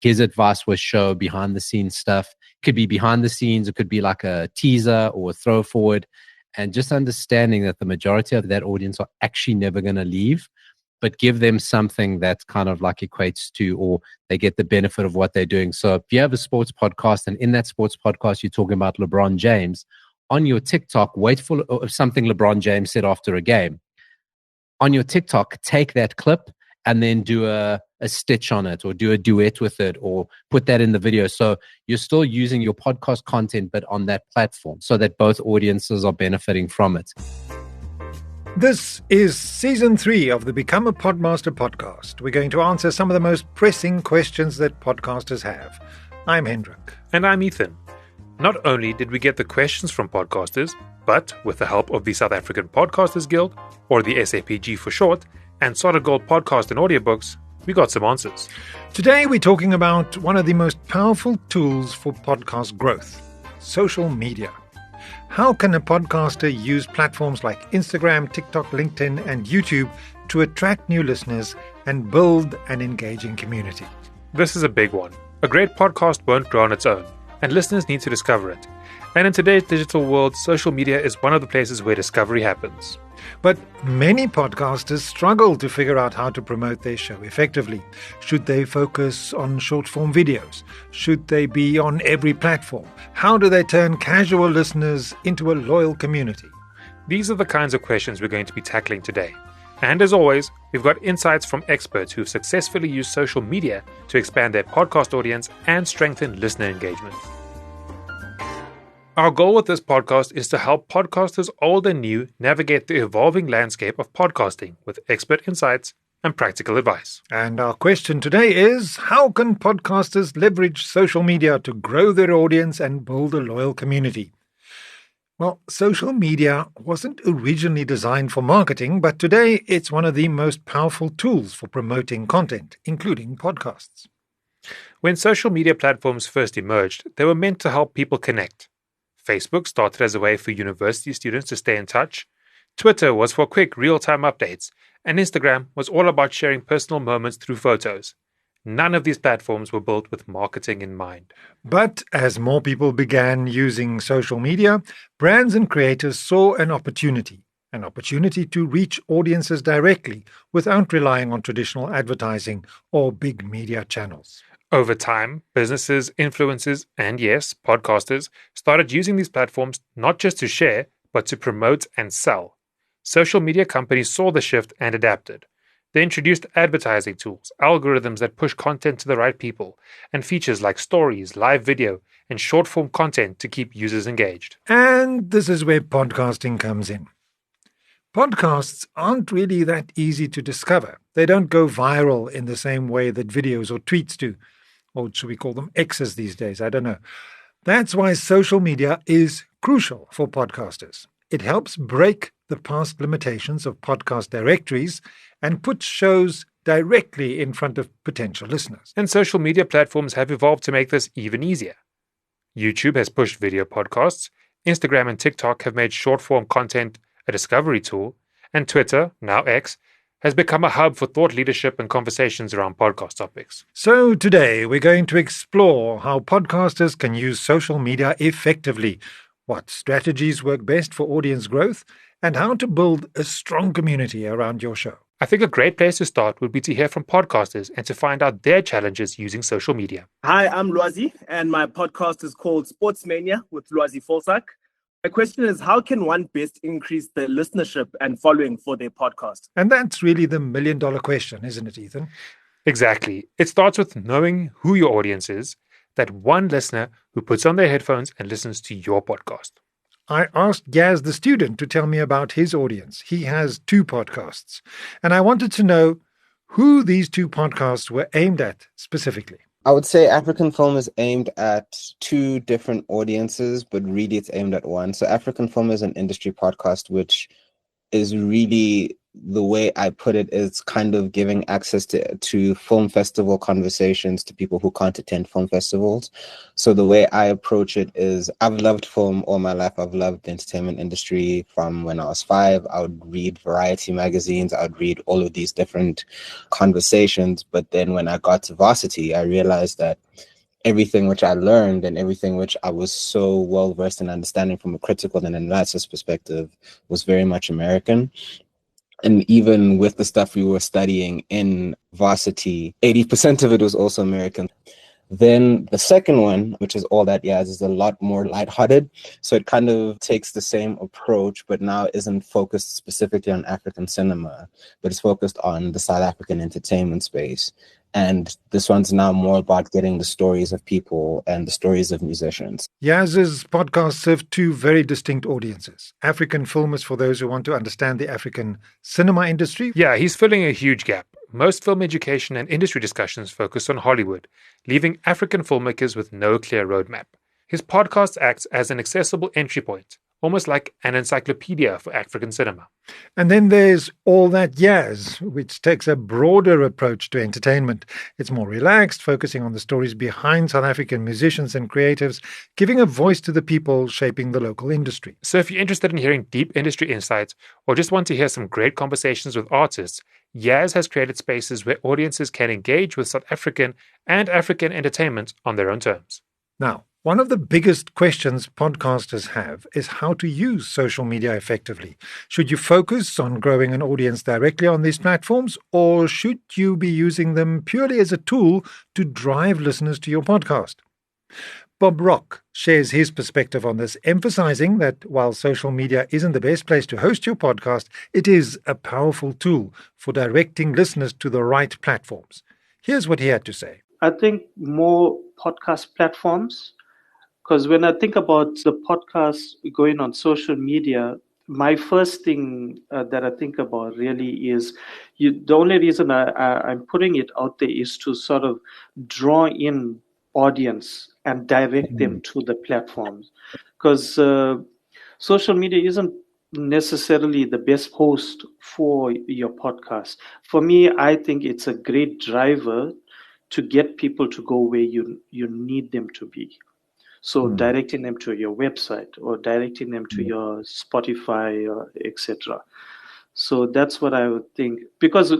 his advice was show behind the scenes stuff. It could be behind the scenes. It could be like a teaser or a throw forward. And just understanding that the majority of that audience are actually never going to leave, but give them something that kind of like equates to, or they get the benefit of what they're doing. So if you have a sports podcast and in that sports podcast, you're talking about LeBron James, on your TikTok, wait for something LeBron James said after a game. On your TikTok, take that clip and then do a stitch on it or do a duet with it or put that in the video. So you're still using your podcast content, but on that platform so that both audiences are benefiting from it. This is Season 3 of the Become a Podmaster podcast. We're going to answer some of the most pressing questions that podcasters have. I'm Hendrik. And I'm Ethan. Not only did we get the questions from podcasters, but with the help of the South African Podcasters Guild, or the SAPG for short, and Solid Gold Podcast and Audiobooks, we got some answers. Today we're talking about one of the most powerful tools for podcast growth, social media. How can a podcaster use platforms like Instagram, TikTok, LinkedIn, and YouTube to attract new listeners and build an engaging community? This is a big one. A great podcast won't grow on its own, and listeners need to discover it. And in today's digital world, social media is one of the places where discovery happens. But many podcasters struggle to figure out how to promote their show effectively. Should they focus on short-form videos? Should they be on every platform? How do they turn casual listeners into a loyal community? These are the kinds of questions we're going to be tackling today. And as always, we've got insights from experts who've successfully used social media to expand their podcast audience and strengthen listener engagement. Our goal with this podcast is to help podcasters old and new navigate the evolving landscape of podcasting with expert insights and practical advice. And our question today is, how can podcasters leverage social media to grow their audience and build a loyal community? Well, social media wasn't originally designed for marketing, but today it's one of the most powerful tools for promoting content, including podcasts. When social media platforms first emerged, they were meant to help people connect. Facebook started as a way for university students to stay in touch. Twitter was for quick, real-time updates. And Instagram was all about sharing personal moments through photos. None of these platforms were built with marketing in mind. But as more people began using social media, brands and creators saw an opportunity to reach audiences directly without relying on traditional advertising or big media channels. Over time, businesses, influencers, and yes, podcasters started using these platforms not just to share, but to promote and sell. Social media companies saw the shift and adapted. They introduced advertising tools, algorithms that push content to the right people, and features like stories, live video, and short-form content to keep users engaged. And this is where podcasting comes in. Podcasts aren't really that easy to discover. They don't go viral in the same way that videos or tweets do. Or should we call them X's these days? I don't know. That's why social media is crucial for podcasters. It helps break the past limitations of podcast directories and puts shows directly in front of potential listeners. And social media platforms have evolved to make this even easier. YouTube has pushed video podcasts, Instagram and TikTok have made short-form content a discovery tool, and Twitter, now X, has become a hub for thought leadership and conversations around podcast topics. So today we're going to explore how podcasters can use social media effectively, what strategies work best for audience growth, and how to build a strong community around your show. I think a great place to start would be to hear from podcasters and to find out their challenges using social media. Hi, I'm Lwazi, and my podcast is called Sportsmania with Lwazi Folsak. My question is, how can one best increase the listenership and following for their podcast? And that's really the million-dollar question, isn't it, Ethan? Exactly. It starts with knowing who your audience is, that one listener who puts on their headphones and listens to your podcast. I asked Gaz, the student, to tell me about his audience. He has 2 podcasts, and I wanted to know who these 2 podcasts were aimed at specifically. I would say African Film is aimed at 2 different audiences, but really it's aimed at one. So African Film is an industry podcast, which is really the way I put it is kind of giving access to film festival conversations to people who can't attend film festivals. So the way I approach it is, I've loved film all my life. I've loved the entertainment industry from when I was 5. I would read variety magazines. I would read all of these different conversations. But then when I got to varsity, I realized that everything which I learned and everything which I was so well versed in understanding from a critical and analysis perspective was very much American. And even with the stuff we were studying in varsity, 80% of it was also American. Then the second one, which is All That Jazz, is a lot more lighthearted. So it kind of takes the same approach, but now isn't focused specifically on African cinema, but it's focused on the South African entertainment space. And this one's now more about getting the stories of people and the stories of musicians. Yaz's podcast serve two very distinct audiences. African film is for those who want to understand the African cinema industry. Yeah, he's filling a huge gap. Most film education and industry discussions focus on Hollywood, leaving African filmmakers with no clear roadmap. His podcast acts as an accessible entry point, almost like an encyclopedia for African cinema. And then there's All That Jazz, which takes a broader approach to entertainment. It's more relaxed, focusing on the stories behind South African musicians and creatives, giving a voice to the people shaping the local industry. So if you're interested in hearing deep industry insights or just want to hear some great conversations with artists, Yaz has created spaces where audiences can engage with South African and African entertainment on their own terms. Now, one of the biggest questions podcasters have is how to use social media effectively. Should you focus on growing an audience directly on these platforms, or should you be using them purely as a tool to drive listeners to your podcast? Bob Rock shares his perspective on this, emphasizing that while social media isn't the best place to host your podcast, it is a powerful tool for directing listeners to the right platforms. Here's what he had to say. I think more podcast platforms, because when I think about the podcast going on social media, my first thing that I think about really is the only reason I'm putting it out there is to sort of draw in audience and direct them to the platforms, because social media isn't necessarily the best host for your podcast. For me, I think it's a great driver to get people to go where you need them to be. So directing them to your website or directing them to your Spotify or etc. So that's what I would think, because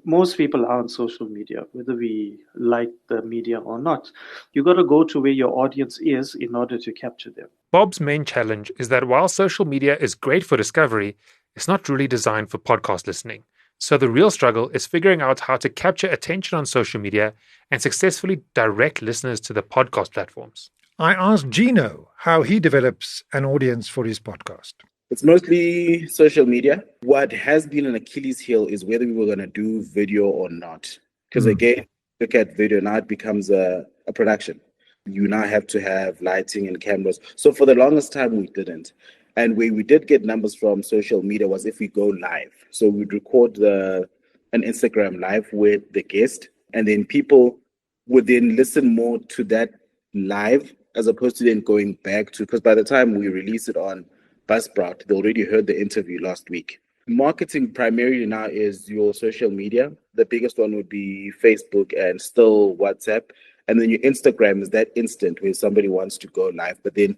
most people are on social media, whether we like the media or not. You got to go to where your audience is in order to capture them. Bob's main challenge is that while social media is great for discovery, it's not really designed for podcast listening. So the real struggle is figuring out how to capture attention on social media and successfully direct listeners to the podcast platforms. I asked Gino how he develops an audience for his podcast. It's mostly social media. What has been an Achilles heel is whether we were going to do video or not. Because again, look at video, now it becomes a production. You now have to have lighting and cameras. So for the longest time, we didn't. And where we did get numbers from social media was if we go live. So we'd record an Instagram live with the guest, and then people would then listen more to that live as opposed to then going back to, because by the time we release it on Buzzsprout, they already heard the interview last week. Marketing primarily now is your social media. The biggest one would be Facebook and still WhatsApp. And then your Instagram is that instant where somebody wants to go live, but then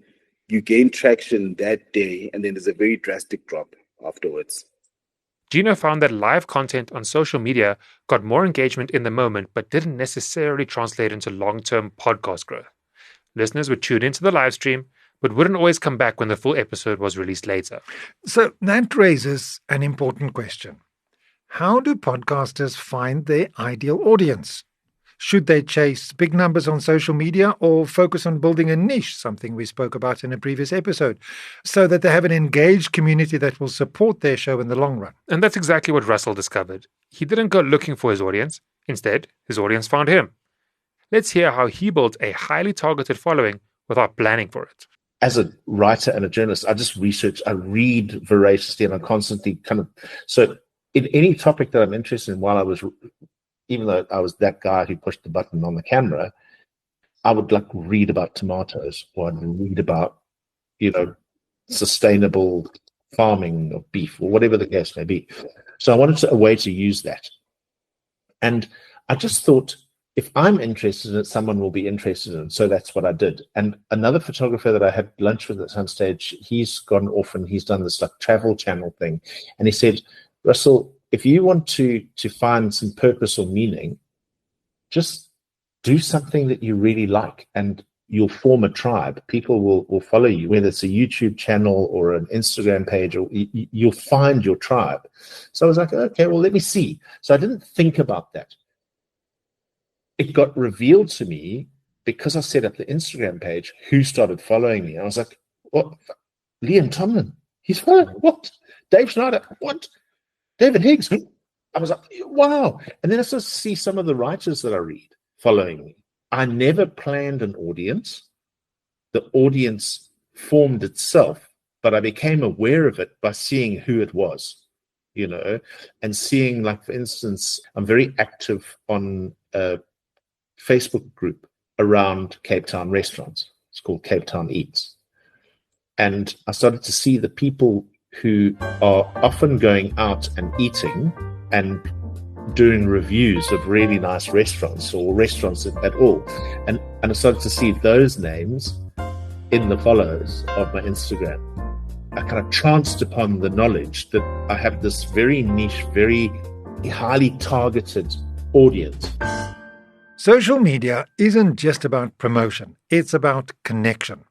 you gain traction that day, and then there's a very drastic drop afterwards. Gino found that live content on social media got more engagement in the moment, but didn't necessarily translate into long-term podcast growth. Listeners would tune into the live stream, but wouldn't always come back when the full episode was released later. So that raises an important question. How do podcasters find their ideal audience? Should they chase big numbers on social media or focus on building a niche, something we spoke about in a previous episode, so that they have an engaged community that will support their show in the long run? And that's exactly what Russell discovered. He didn't go looking for his audience. Instead, his audience found him. Let's hear how he built a highly targeted following without planning for it. As a writer and a journalist, I just research, I read voraciously, and I constantly so in any topic that I'm interested in, even though I was that guy who pushed the button on the camera, I would read about tomatoes, or I'd read about, sustainable farming of beef or whatever the case may be. So I wanted a way to use that. And I just thought, if I'm interested in it, someone will be interested in it. So that's what I did. And another photographer that I had lunch with at some stage, he's gone off and he's done this like travel channel thing. And he said, Russell, if you want to find some purpose or meaning, just do something that you really like and you'll form a tribe. People will follow you, whether it's a YouTube channel or an Instagram page, or you'll find your tribe. So I was like, okay, well, let me see. So I didn't think about that. It got revealed to me because I set up the Instagram page who started following me. I was like, what? Liam Tomlin, he's following. What? Dave Schneider, what? David Higgs. I was like, wow. And then I started to see some of the writers that I read following me. I never planned an audience. The audience formed itself, but I became aware of it by seeing who it was, and seeing, like, for instance, I'm very active on a Facebook group around Cape Town restaurants. It's called Cape Town Eats. And I started to see the people who are often going out and eating and doing reviews of really nice restaurants or restaurants at all. And I started to see those names in the follows of my Instagram. I kind of chanced upon the knowledge that I have this very niche, very highly targeted audience. Social media isn't just about promotion, it's about connection.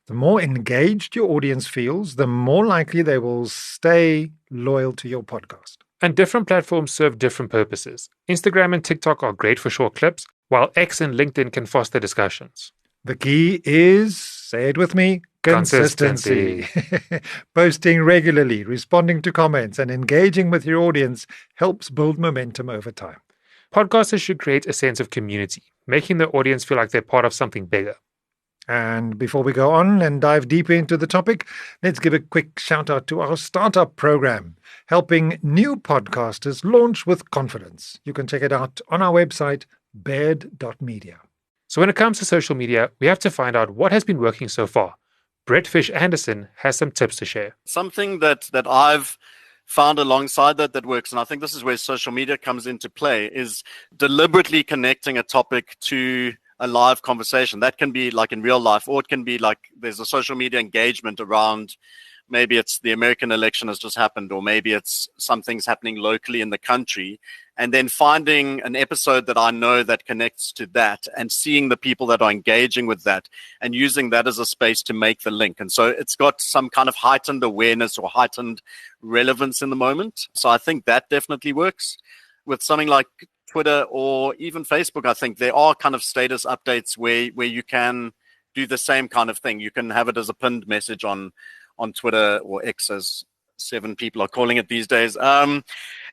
The more engaged your audience feels, the more likely they will stay loyal to your podcast. And different platforms serve different purposes. Instagram and TikTok are great for short clips, while X and LinkedIn can foster discussions. The key is, say it with me, consistency. Posting regularly, responding to comments, and engaging with your audience helps build momentum over time. Podcasters should create a sense of community, making the audience feel like they're part of something bigger. And before we go on and dive deeper into the topic, let's give a quick shout out to our startup program, helping new podcasters launch with confidence. You can check it out on our website, baird.media. So when it comes to social media, we have to find out what has been working so far. Brett Fish Anderson has some tips to share. Something that I've found alongside that works, and I think this is where social media comes into play, is deliberately connecting a topic to a live conversation. That can be like in real life, or it can be like there's a social media engagement around, maybe it's the American election has just happened, or maybe it's something's happening locally in the country, and then finding an episode that I know that connects to that and seeing the people that are engaging with that and using that as a space to make the link. And so it's got some kind of heightened awareness or heightened relevance in the moment. So I think that definitely works. With something like Twitter or even Facebook, I think there are kind of status updates where you can do the same kind of thing. You can have it as a pinned message on Twitter, or X, as 7 people are calling it these days.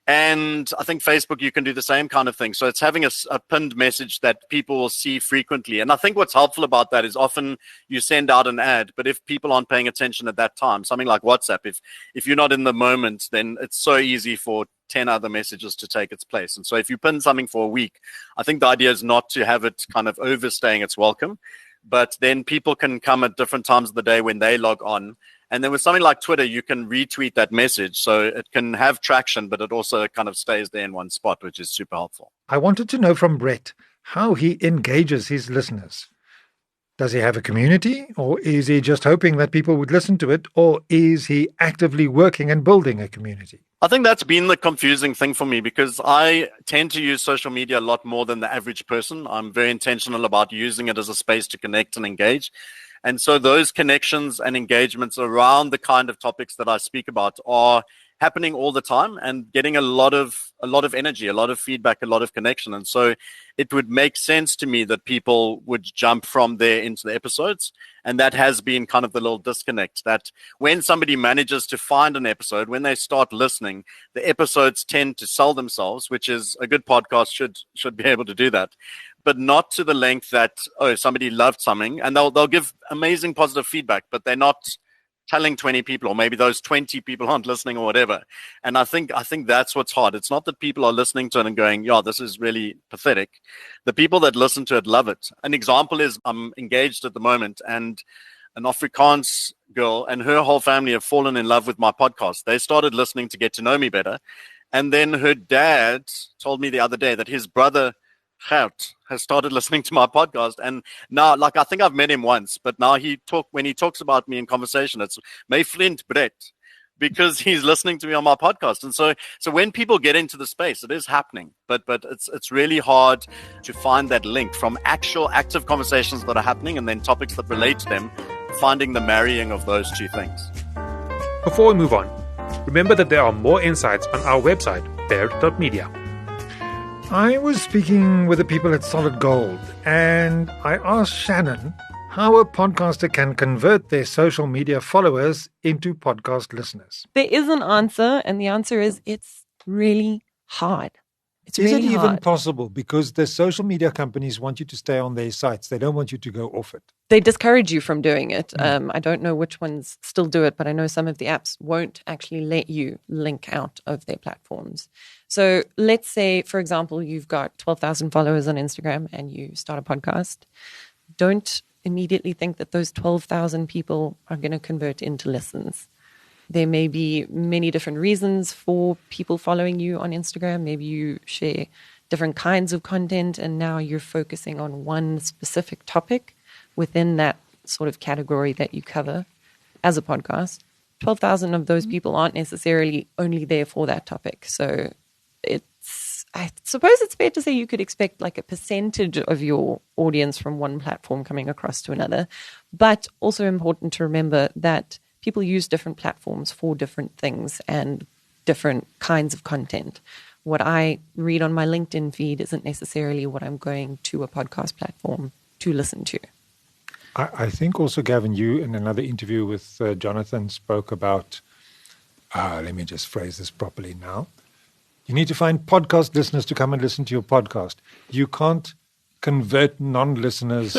And I think Facebook, you can do the same kind of thing. So it's having a pinned message that people will see frequently. And I think what's helpful about that is often you send out an ad, but if people aren't paying attention at that time, something like WhatsApp, if you're not in the moment, then it's so easy for 10 other messages to take its place. And so if you pin something for a week, I think the idea is not to have it kind of overstaying its welcome, but then people can come at different times of the day when they log on. And then with something like Twitter, you can retweet that message. So it can have traction, but it also kind of stays there in one spot, which is super helpful. I wanted to know from Brett how he engages his listeners. Does he have a community, or is he just hoping that people would listen to it, or is he actively working and building a community? I think that's been the confusing thing for me, because I tend to use social media a lot more than the average person. I'm very intentional about using it as a space to connect and engage. And so those connections and engagements around the kind of topics that I speak about are happening all the time and getting a lot of energy, a lot of feedback, a lot of connection. And so it would make sense to me that people would jump from there into the episodes. And that has been kind of the little disconnect, that when somebody manages to find an episode, when they start listening, the episodes tend to sell themselves, which is a good podcast should be able to do that. But not to the length that, somebody loved something, and they'll give amazing positive feedback, but they're not telling 20 people, or maybe those 20 people aren't listening or whatever. And I think that's what's hard. It's not that people are listening to it and going, yeah, this is really pathetic. The people that listen to it love it. An example is I'm engaged at the moment, and an Afrikaans girl, and her whole family have fallen in love with my podcast. They started listening to get to know me better. And then her dad told me the other day that his brother, Gert, has started listening to my podcast. And now, like, I think I've met him once, but now when he talks about me in conversation, it's my friend Brett, because he's listening to me on my podcast. And so when people get into the space, it is happening, but it's really hard to find that link from actual active conversations that are happening and then topics that relate to them, finding the marrying of those two things. Before we move on, remember that there are more insights on our website, baird.media. I was speaking with the people at Solid Gold, and I asked Shannon how a podcaster can convert their social media followers into podcast listeners. There is an answer, and the answer is it's really hard. It's Is really it even hard. possible? Because the social media companies want you to stay on their sites. They don't want you to go off it. They discourage you from doing it. I don't know which ones still do it, but I know some of the apps won't actually let you link out of their platforms. So let's say, for example, you've got 12,000 followers on Instagram and you start a podcast. Don't immediately think that those 12,000 people are going to convert into listens. There may be many different reasons for people following you on Instagram. Maybe you share different kinds of content and now you're focusing on one specific topic within that sort of category that you cover as a podcast. 12,000 of those people aren't necessarily only there for that topic. So I suppose it's fair to say you could expect like a percentage of your audience from one platform coming across to another, but also important to remember that people use different platforms for different things and different kinds of content. What I read on my LinkedIn feed isn't necessarily what I'm going to a podcast platform to listen to. I think also, Gavin, you in another interview with Jonathan spoke about, let me just phrase this properly now. You need to find podcast listeners to come and listen to your podcast. You can't convert non-listeners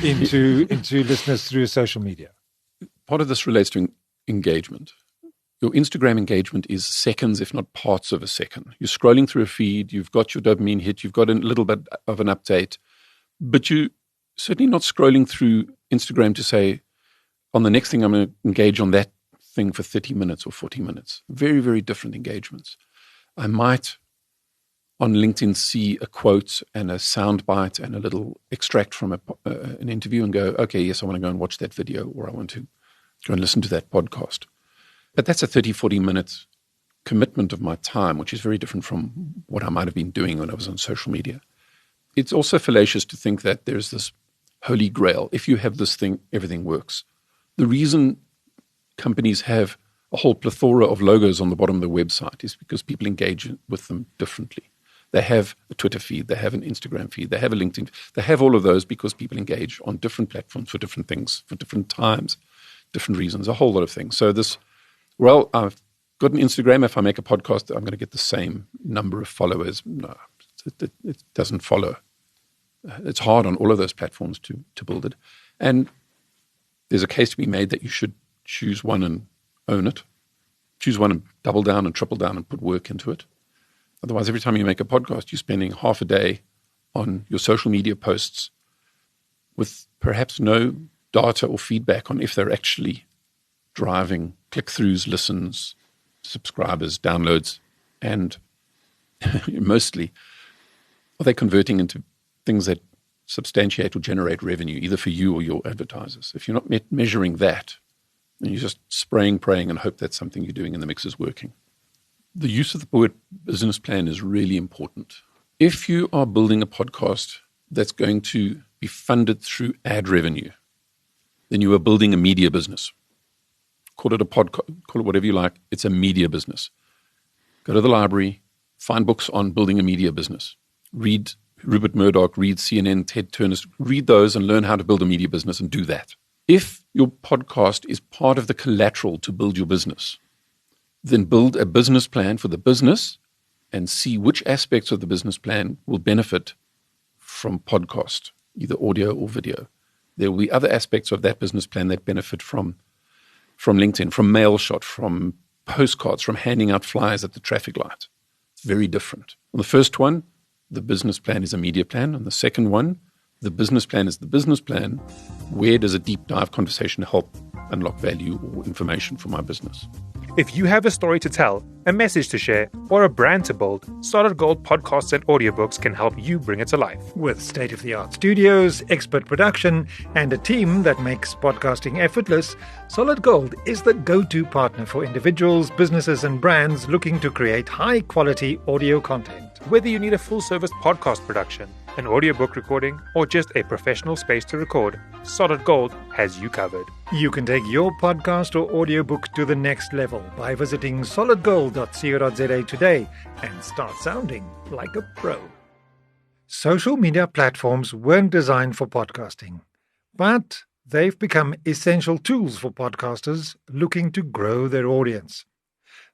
into listeners through social media. Part of this relates to engagement. Your Instagram engagement is seconds, if not parts of a second. You're scrolling through a feed, you've got your dopamine hit, you've got a little bit of an update, but you're certainly not scrolling through Instagram to say, on the next thing I'm going to engage on that thing for 30 minutes or 40 minutes. Very, very different engagements. I might on LinkedIn see a quote and a soundbite and a little extract from an interview and go, okay, yes, I want to go and watch that video or I want to go and listen to that podcast. But that's a 30, 40 minute commitment of my time, which is very different from what I might have been doing when I was on social media. It's also fallacious to think that there's this holy grail. If you have this thing, everything works. The reason companies have a whole plethora of logos on the bottom of the website is because people engage with them differently. They have a Twitter feed, they have an Instagram feed, they have a LinkedIn. They have all of those because people engage on different platforms for different things, for different times, different reasons, a whole lot of things. So I've got an Instagram. If I make a podcast, I'm going to get the same number of followers. No, it doesn't follow. It's hard on all of those platforms to build it. And there's a case to be made that you should choose one and own it. Choose one and double down and triple down and put work into it. Otherwise, every time you make a podcast, you're spending half a day on your social media posts with perhaps no data or feedback on if they're actually driving click-throughs, listens, subscribers, downloads, and mostly are they converting into things that substantiate or generate revenue, either for you or your advertisers. If you're not measuring that, then you're just spraying, praying, and hope that something you're doing in the mix is working. The use of the word business plan is really important. If you are building a podcast that's going to be funded through ad revenue, then you are building a media business. Call it a podcast, call it whatever you like. It's a media business. Go to the library, find books on building a media business. Read Rupert Murdoch, read CNN, Ted Turner, read those and learn how to build a media business and do that. If your podcast is part of the collateral to build your business, then build a business plan for the business and see which aspects of the business plan will benefit from podcast, either audio or video. There will be other aspects of that business plan that benefit from LinkedIn, from MailShot, from postcards, from handing out flyers at the traffic light. It's very different. On the first one, the business plan is a media plan. On the second one, The business plan is the business plan. Where does a deep dive conversation help unlock value or information for my business? If you have a story to tell, a message to share, or a brand to build, Solid Gold podcasts and audiobooks can help you bring it to life. With state-of-the-art studios, expert production, and a team that makes podcasting effortless, Solid Gold is the go-to partner for individuals, businesses, and brands looking to create high-quality audio content. Whether you need a full-service podcast production, an audiobook recording, or just a professional space to record, Solid Gold has you covered. You can take your podcast or audiobook to the next level by visiting solidgold.co.za today and start sounding like a pro. Social media platforms weren't designed for podcasting, but they've become essential tools for podcasters looking to grow their audience.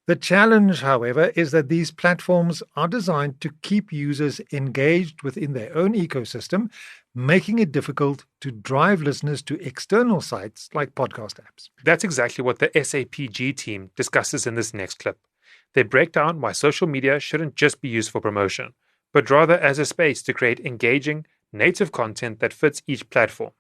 The challenge, however, is that these platforms are designed to keep users engaged within their own ecosystem, making it difficult to drive listeners to external sites like podcast apps. That's exactly what the SAPG team discusses in this next clip. They break down why social media shouldn't just be used for promotion, but rather as a space to create engaging, native content that fits each platform.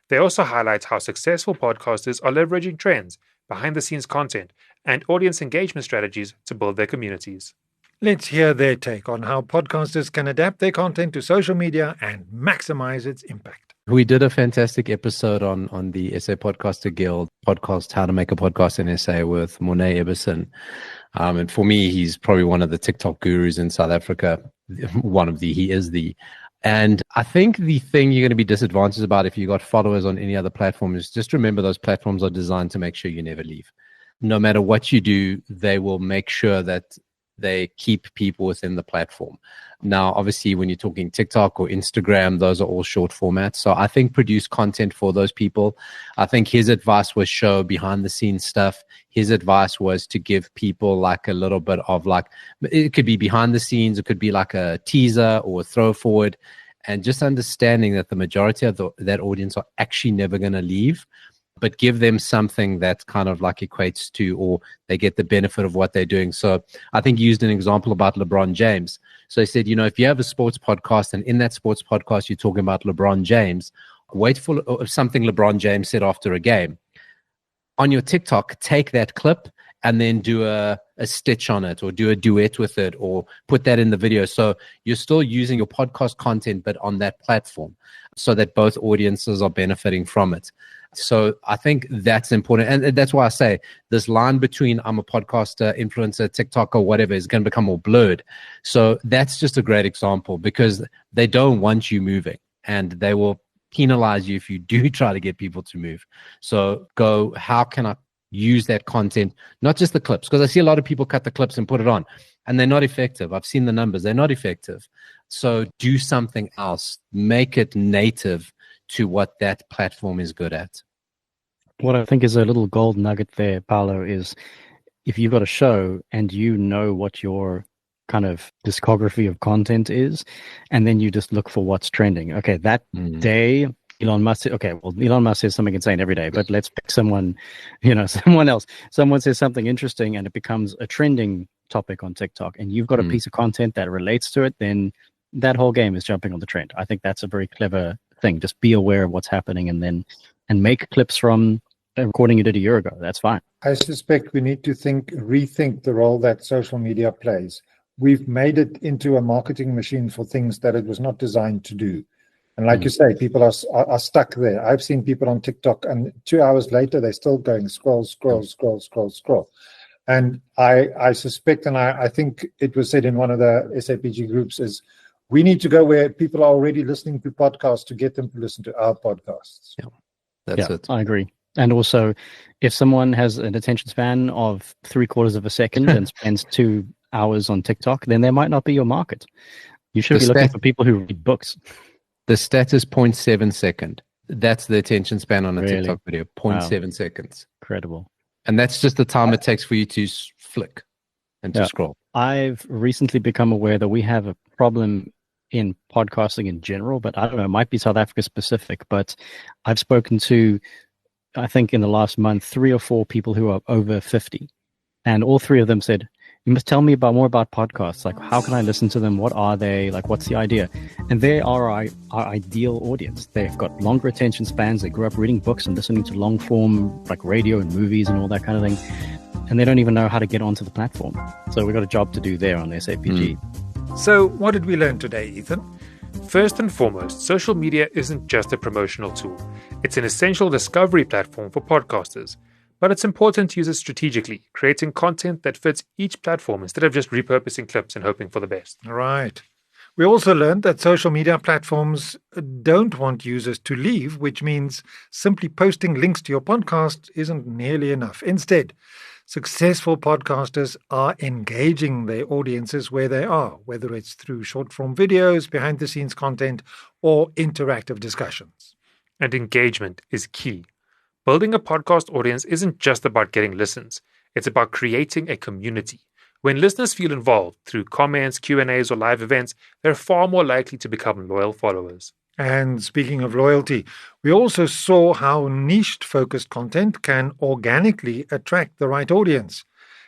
They also highlight how successful podcasters are leveraging trends, behind-the-scenes content, and audience engagement strategies to build their communities. Let's hear their take on how podcasters can adapt their content to social media and maximize its impact. We did a fantastic episode on the SA Podcaster Guild podcast, How to Make a Podcast in SA, with Monet Eberson. And for me, he's probably one of the TikTok gurus in South Africa. He is the. And I think the thing you're going to be disadvantaged about if you got followers on any other platform is just remember those platforms are designed to make sure you never leave. No matter what you do, they will make sure that they keep people within the platform. Now, obviously, when you're talking TikTok or Instagram, those are all short formats. So I think produce content for those people. I think his advice was show behind the scenes stuff. His advice was to give people like a little bit of like, it could be behind the scenes, it could be like a teaser or a throw forward, and just understanding that the majority of that audience are actually never going to leave, but give them something that kind of like equates to, or they get the benefit of what they're doing. So I think he used an example about LeBron James. So he said, if you have a sports podcast and in that sports podcast, you're talking about LeBron James, wait for something LeBron James said after a game. On your TikTok, take that clip and then do a stitch on it or do a duet with it or put that in the video. So you're still using your podcast content, but on that platform so that both audiences are benefiting from it. So I think that's important. And that's why I say this line between I'm a podcaster, influencer, TikTok or whatever is going to become more blurred. So that's just a great example because they don't want you moving and they will penalize you if you do try to get people to move. So go, how can I use that content, not just the clips? Because I see a lot of people cut the clips and put it on and they're not effective. I've seen the numbers. They're not effective. So do something else. Make it native to what that platform is good at. What I think is a little gold nugget there, Paolo, is if you've got a show and you know what your kind of discography of content is, and then you just look for what's trending. Okay, that day, Elon Musk, Elon Musk says something insane every day, but let's pick someone else. Someone says something interesting and it becomes a trending topic on TikTok, and you've got a piece of content that relates to it, then that whole game is jumping on the trend. I think that's a very clever thing. Just be aware of what's happening and make clips from a recording you did a year ago. That's fine. I suspect we need to rethink the role that social media plays. We've made it into a marketing machine for things that it was not designed to do. And like you say, people are stuck there. I've seen people on TikTok and 2 hours later, they're still going scroll. And I suspect, and I think it was said in one of the SAPG groups, is we need to go where people are already listening to podcasts to get them to listen to our podcasts. Yeah, that's it. I agree. And also, if someone has an attention span of 3/4 of a second and spends 2 hours on TikTok, then they might not be your market. You should be looking for people who read books. The stat is 0.7 second. That's the attention span on a TikTok video, 0.7 seconds. Incredible. And that's just the time it takes for you to flick and to scroll. I've recently become aware that we have a problem in podcasting in general, but I don't know, it might be South Africa specific, but I've spoken to, I think in the last month, 3 or 4 people who are over 50. And all 3 of them said, you must tell me more about podcasts. Like, how can I listen to them? What are they? Like, what's the idea? And they are our ideal audience. They've got longer attention spans. They grew up reading books and listening to long form, like radio and movies and all that kind of thing. And they don't even know how to get onto the platform. So we've got a job to do there on SAPG. So what did we learn today, Ethan? First and foremost, social media isn't just a promotional tool. It's an essential discovery platform for podcasters. But it's important to use it strategically, creating content that fits each platform instead of just repurposing clips and hoping for the best. Right. We also learned that social media platforms don't want users to leave, which means simply posting links to your podcast isn't nearly enough. Instead, successful podcasters are engaging their audiences where they are, whether it's through short-form videos, behind-the-scenes content, or interactive discussions. And engagement is key. Building a podcast audience isn't just about getting listens. It's about creating a community. When listeners feel involved through comments, Q&As, or live events, they're far more likely to become loyal followers. And speaking of loyalty, we also saw how niche-focused content can organically attract the right audience.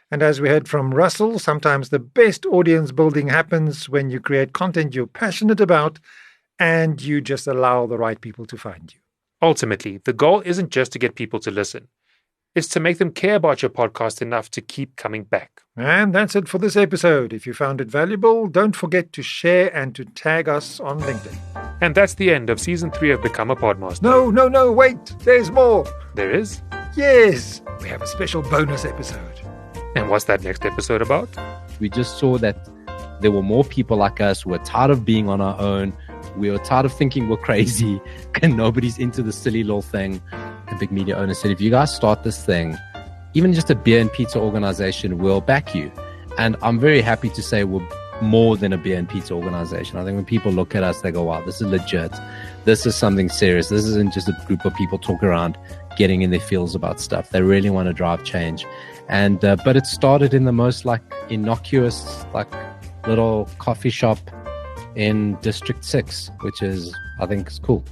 And as we heard from Russell, sometimes the best audience building happens when you create content you're passionate about and you just allow the right people to find you. Ultimately, the goal isn't just to get people to listen. It's to make them care about your podcast enough to keep coming back. And that's it for this episode. If you found it valuable, don't forget to share and to tag us on LinkedIn. And that's the end of Season 3 of Become a Podmaster. No, wait. There's more. There is? Yes. We have a special bonus episode. And what's that next episode about? We just saw that there were more people like us who were tired of being on our own. We were tired of thinking we're crazy and nobody's into the silly little thing. The big media owner said, if you guys start this thing, even just a beer and pizza organization will back you. And I'm very happy to say we're more than a beer and pizza organization. I think when people look at us, they go, wow, this is legit. This is something serious. This isn't just a group of people talking around getting in their feels about stuff. They really want to drive change. And but it started in the most like innocuous, like little coffee shop in District 6, which is, I think, is cool.